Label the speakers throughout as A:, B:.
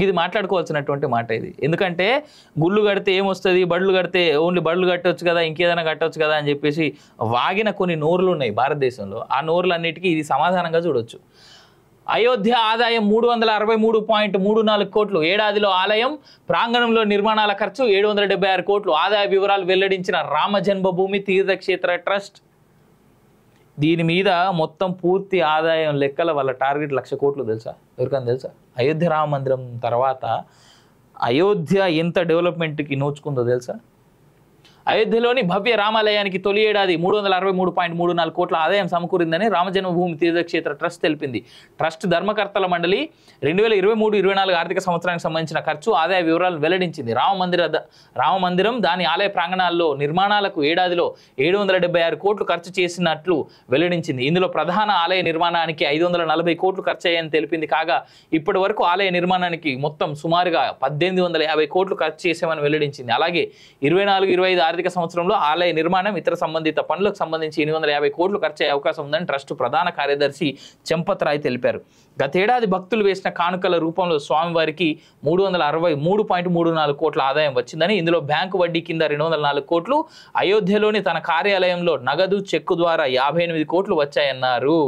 A: ఇది మాట్లాడుకోవాల్సినటువంటి మాట ఇది. ఎందుకంటే గుళ్ళు కడితే ఏమొస్తుంది, బడులు కడితే ఓన్లీ బడులు కట్టవచ్చు కదా, ఇంకేదైనా కట్టవచ్చు కదా అని చెప్పేసి వాగిన కొన్ని నోరులు ఉన్నాయి భారతదేశంలో. ఆ నోరులన్నిటికీ ఇది సమాధానంగా చూడొచ్చు. అయోధ్య ఆదాయం 363.34 కోట్లు. ఏడాదిలో ఆలయం ప్రాంగణంలో నిర్మాణాల ఖర్చు 776 కోట్లు. ఆదాయ వివరాలు వెల్లడించిన రామ జన్మభూమి తీర్థక్షేత్ర ట్రస్ట్. దీని మీద మొత్తం పూర్తి ఆదాయం లెక్కల వాళ్ళ టార్గెట్ 1,00,000 కోట్లు తెలుసా? ఎవరికైనా తెలుసా? అయోధ్య రామ మందిరం తర్వాత అయోధ్య ఎంత డెవలప్మెంట్కి నోచుకుందో తెలుసా? అయోధ్యలోని భవ్య రామాలయానికి తొలి ఏడాది 363.34 కోట్ల ఆదాయం సమకూరిందని రామజన్మభూమి తీర్థక్షేత్ర ట్రస్ట్ తెలిపింది. ట్రస్ట్ ధర్మకర్తల మండలి 2023-24 ఆర్థిక సంవత్సరానికి సంబంధించిన ఖర్చు ఆదాయ వివరాలు వెల్లడించింది. రామ మందిరం దాని ఆలయ ప్రాంగణాల్లో నిర్మాణాలకు ఏడాదిలో 776 కోట్లు ఖర్చు చేసినట్లు వెల్లడించింది. ఇందులో ప్రధాన ఆలయ నిర్మాణానికి 540 కోట్లు ఖర్చు అయ్యాయని తెలిపింది. కాగా ఇప్పటి వరకు ఆలయ నిర్మాణానికి మొత్తం సుమారుగా 1850 కోట్లు ఖర్చు చేసామని వెల్లడించింది. అలాగే 24-25 ఆర్థిక సంవత్సరంలో ఆలయ నిర్మాణం ఇతర సంబంధిత పనులకు సంబంధించి 850 కోట్లు ఖర్చు అయ్యే అవకాశం ఉందని ట్రస్ట్ ప్రధాన కార్యదర్శి చెంపత్ రాయ్ తెలిపారు. గతేడాది భక్తులు వేసిన కానుకల రూపంలో స్వామివారికి 363.34 కోట్ల ఆదాయం వచ్చిందని, ఇందులో బ్యాంకు వడ్డీ కింద 204 కోట్లు, అయోధ్యలోని తన కార్యాలయంలో నగదు చెక్కు ద్వారా 58 కోట్లు వచ్చాయన్నారు.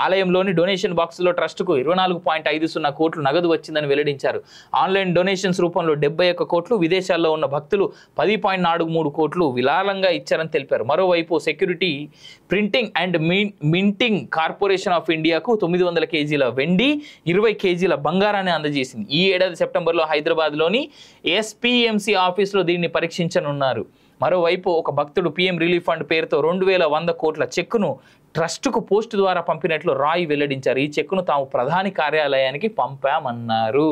A: ఆలయంలోని డొనేషన్ బాక్సులో ట్రస్టుకు 24.50 కోట్లు నగదు వచ్చిందని వెల్లడించారు. ఆన్లైన్ డొనేషన్స్ రూపంలో 71 కోట్లు, విదేశాల్లో ఉన్న భక్తులు 10.43 కోట్లు విరాళంగా ఇచ్చారని తెలిపారు. మరోవైపు security printing and minting corporation of ఇండియాకు 900 కేజీల వెండి, 20 కేజీల బంగారాన్ని అందజేసింది. ఈ ఏడాది సెప్టెంబర్లో హైదరాబాద్లోని ఎస్పీఎంసీ ఆఫీసులో దీన్ని పరీక్షించనున్నారు. మరోవైపు ఒక భక్తుడు పీఎం రిలీఫ్ ఫండ్ పేరుతో 2100 కోట్ల చెక్కును ట్రస్టుకు పోస్ట్ ద్వారా పంపినట్లు రాయ్ వెల్లడించారు. ఈ చెక్కును తాము ప్రధాని కార్యాలయానికి పంపామన్నారు.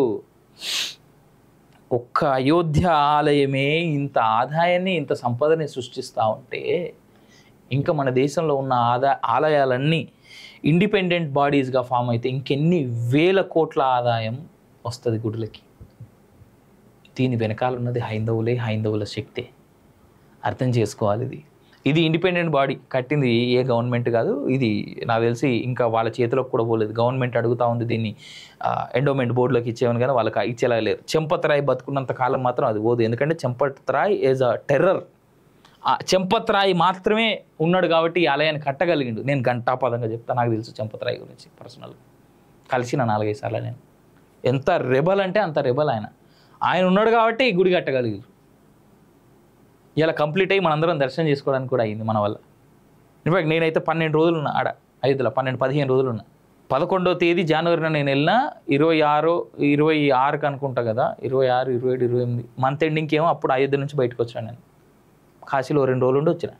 A: ఒక్క అయోధ్య ఆలయమే ఇంత ఆదాయాన్ని, ఇంత సంపదని సృష్టిస్తూ ఉంటే ఇంకా మన దేశంలో ఉన్న ఆలయాలన్నీ ఇండిపెండెంట్ బాడీస్గా ఫామ్ అయితే ఇంకెన్ని వేల కోట్ల ఆదాయం వస్తుంది గుడులకి. దీని వెనకాల ఉన్నది హైందవుల శక్తే. అర్థం చేసుకోవాలి. ఇది ఇండిపెండెంట్ బాడీ కట్టింది ఏ గవర్నమెంట్ కాదు. ఇది నాకు తెలిసి ఇంకా వాళ్ళ చేతిలోకి కూడా పోలేదు. గవర్నమెంట్ అడుగుతూ ఉంది దీన్ని ఎండోమెంట్ బోర్డులోకి ఇచ్చేవని, కానీ వాళ్ళకి ఇచ్చేలా లేరు. చెంపత్ రాయ్ బతుకున్నంత కాలం మాత్రం అది పోదు. ఎందుకంటే Champat Rai is a terror. Champat Rai మాత్రమే ఉన్నాడు కాబట్టి ఈ ఆలయాన్ని కట్టగలిగిండు. నేను ఘంటాపదంగా చెప్తాను, నాకు తెలుసు చెంపత్ రాయ్ గురించి పర్సనల్గా. కలిసిన 4-5 సార్లు నేను. ఎంత రెబల్ అంటే అంత రెబల్ ఆయన ఉన్నాడు కాబట్టి ఈ గుడి కట్టగలిగారు. ఇలా కంప్లీట్ అయ్యి మనందరం దర్శనం చేసుకోవడానికి కూడా అయింది మన వల్ల. ఇన్ఫాక్ట్ నేనైతే 12 రోజులు ఉన్నా ఆడ అయోధ్యలో. 12-15 రోజులు ఉన్నా. 11వ తేదీ జనవరిన నేను వెళ్ళినా 26 అనుకుంటా కదా, 26, 27, 28 మంత్ ఎండింగ్కి ఏమో అప్పుడు అయోధ్య నుంచి బయటకు వచ్చాను. నేను కాశీలో 2 రోజులు ఉండి వచ్చిన.